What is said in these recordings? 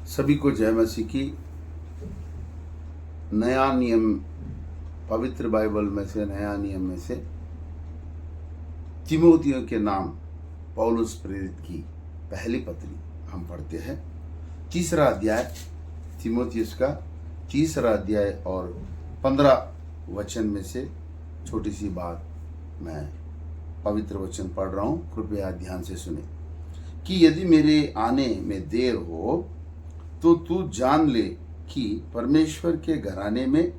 सभी को जय मसीह की। नया नियम, पवित्र बाइबल में से, नया नियम में से तिमोथियों के नाम पौलुस प्रेरित की पहली पत्री हम पढ़ते हैं। तीसरा अध्याय, तिमोथियस का तीसरा अध्याय और 15 वचन में से छोटी सी बात मैं पवित्र वचन पढ़ रहा हूँ, कृपया ध्यान से सुने। कि यदि मेरे आने में देर हो तो तू जान ले कि परमेश्वर के घराने में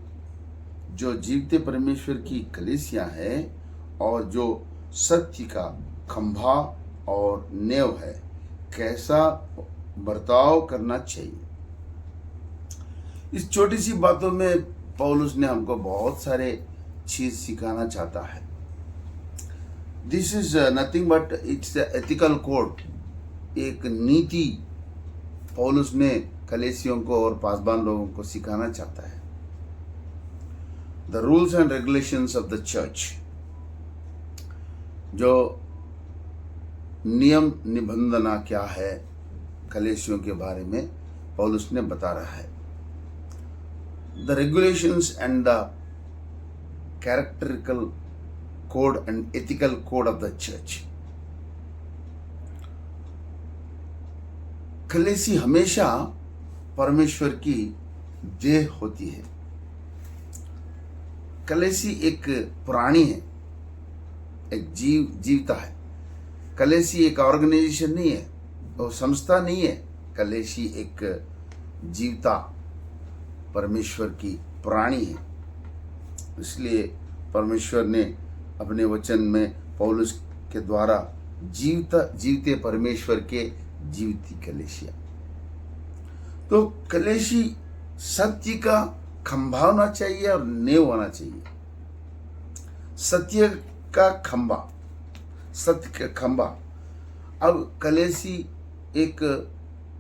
जो जीवते परमेश्वर की कलीसिया है और जो सत्य का खंभा और नेव है, कैसा बर्ताव करना चाहिए। इस छोटी सी बातों में पौलुस ने हमको बहुत सारे चीज सिखाना चाहता है। This is nothing but it's ethical code, एक नीति पौलुस ने कलीसियों को और पासबान लोगों को सिखाना चाहता है। The rules and regulations of the church, जो नियम निबंधना क्या है कलीसियों के बारे में पौलुस ने बता रहा है। The regulations and the clerical code and ethical code of the church. कलीसी हमेशा परमेश्वर की देह होती है। कलीसी एक प्राणी है, एक जीवता है। कलीसी एक ऑर्गेनाइजेशन नहीं है, वो संस्था नहीं है। कलीसी एक जीवता परमेश्वर की प्राणी है। इसलिए परमेश्वर ने अपने वचन में पौलुस के द्वारा जीवते परमेश्वर के जीवती कलीसिया। तो कलीसी सत्य का खंभा होना चाहिए और नेव होना चाहिए। सत्य का खंभा, सत्य का खंभा। अब कलीसी एक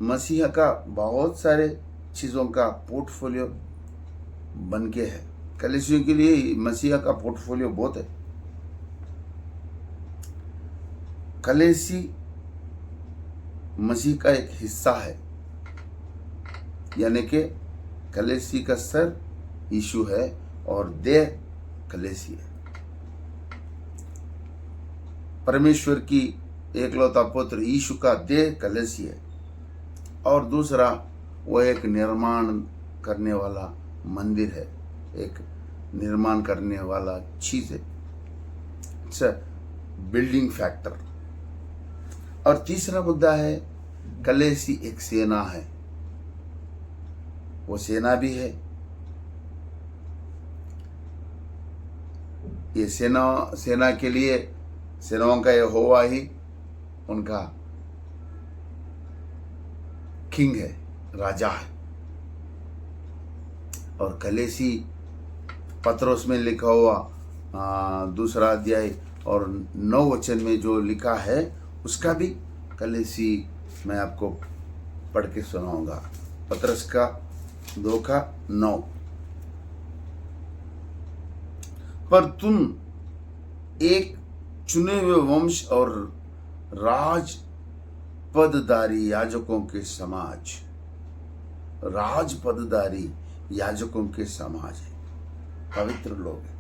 मसीह का बहुत सारे चीजों का पोर्टफोलियो बन के है। कलीसियों के लिए मसीह का पोर्टफोलियो बहुत है। कलीसी मसीह का एक हिस्सा है, यानी कि कलीसी का सर यीशु है और देह कलीसी है। परमेश्वर की एकलौता पुत्र यीशु का देह कलीसी है और दूसरा वो एक निर्माण करने वाला मंदिर है, एक निर्माण करने वाला चीज है, इट्स अ बिल्डिंग फैक्टर। और तीसरा मुद्दा है कलीसी एक सेना है, वो सेना भी है। ये सेना के लिए सेनाओं का यहोवा ही उनका किंग है, राजा है। और कलीसी पत्रोस में लिखा हुआ दूसरा अध्याय और 9 वचन में जो लिखा है उसका भी कलीसी मैं आपको पढ़ के सुनाऊंगा। पत्रस का 2:9। पर तुम एक चुने हुए वंश और राज पदधारी याजकों के समाज, राज पदधारी याजकों के समाज है, पवित्र लोग हैं।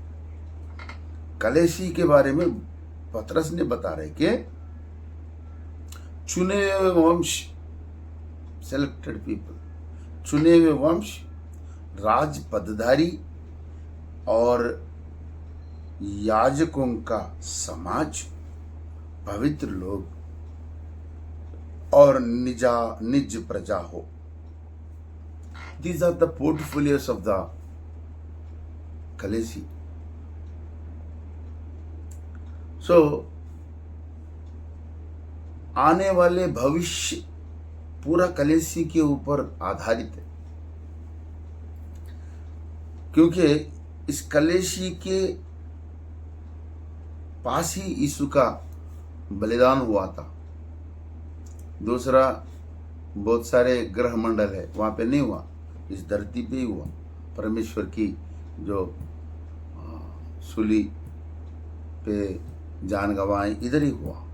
कलीसी के बारे में पत्रस ने बता रहे कि चुने हुए वंश, सेलेक्टेड पीपल, चुने हुए वंश, राज पदधारी और याजकों का समाज, पवित्र लोग और निज प्रजा हो। These are the portfolios of the कलीसी। So आने वाले भविष्य पूरा कलीसी के ऊपर आधारित है, क्योंकि इस कलीसी के पास ही यीशु का बलिदान हुआ था। दूसरा बहुत सारे ग्रह मंडल है, वहां पे नहीं हुआ, इस धरती पे ही हुआ। परमेश्वर की जो सूली पे जान गंवाई इधर ही हुआ।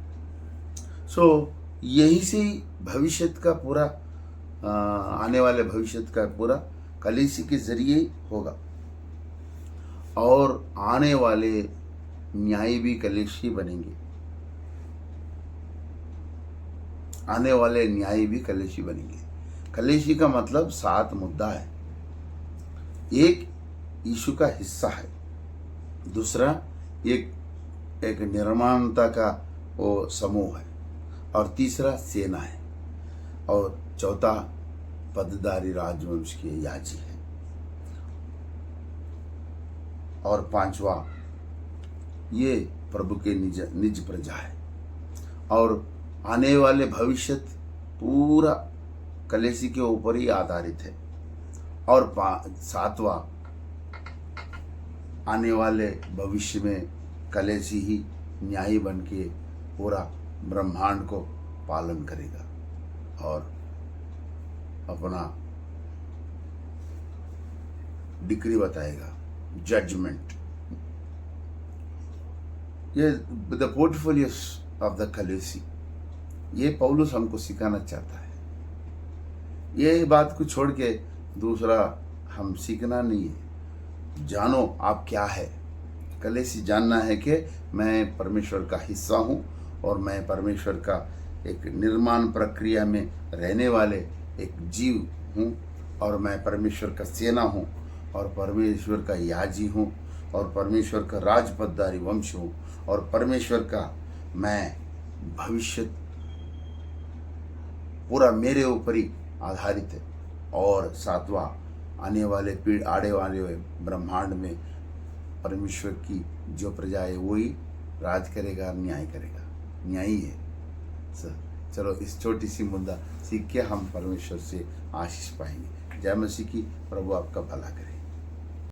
सो यही से भविष्य का पूरा आने वाले भविष्य का पूरा कलीसी के जरिए ही होगा। और आने वाले न्याय भी कलीसी बनेंगे, आने वाले न्याय भी कलीसी बनेंगे। कलीसी का मतलब 7 मुद्दा है। एक यीशु का हिस्सा है, दूसरा एक निर्माणता का वो समूह है, और तीसरा सेना है, और चौथा पदधारी राजवंश के याजी है, और पांचवा ये प्रभु के निज प्रजा है। और आने वाले भविष्य पूरा कलीसी के ऊपर ही आधारित है। और 7वां आने वाले भविष्य में कलीसी ही न्यायी बन के पूरा ब्रह्मांड को पालन करेगा और अपना डिक्री बताएगा, जजमेंट। ये द पोर्टफोलियोस ऑफ द कलीसी, ये पौलुस हमको सिखाना चाहता है। ये बात को छोड़ के दूसरा हम सीखना नहीं है। जानो आप क्या है। कलीसी जानना है कि मैं परमेश्वर का हिस्सा हूँ और मैं परमेश्वर का एक निर्माण प्रक्रिया में रहने वाले एक जीव हूँ, और मैं परमेश्वर का सेना हूँ, और परमेश्वर का याजी हूँ, और परमेश्वर का राजपदधारी वंश हूँ, और परमेश्वर का मैं भविष्य पूरा मेरे ऊपर ही आधारित है। और 7वां आने वाले आड़े वाले ब्रह्मांड में परमेश्वर की जो प्रजा है वही राज करेगा, न्याय करेगा, न्यायी है। चलो इस छोटी सी मुद्दा सीख के हम परमेश्वर से आशीष पाएंगे। जय मसीह की। प्रभु आपका भला करे।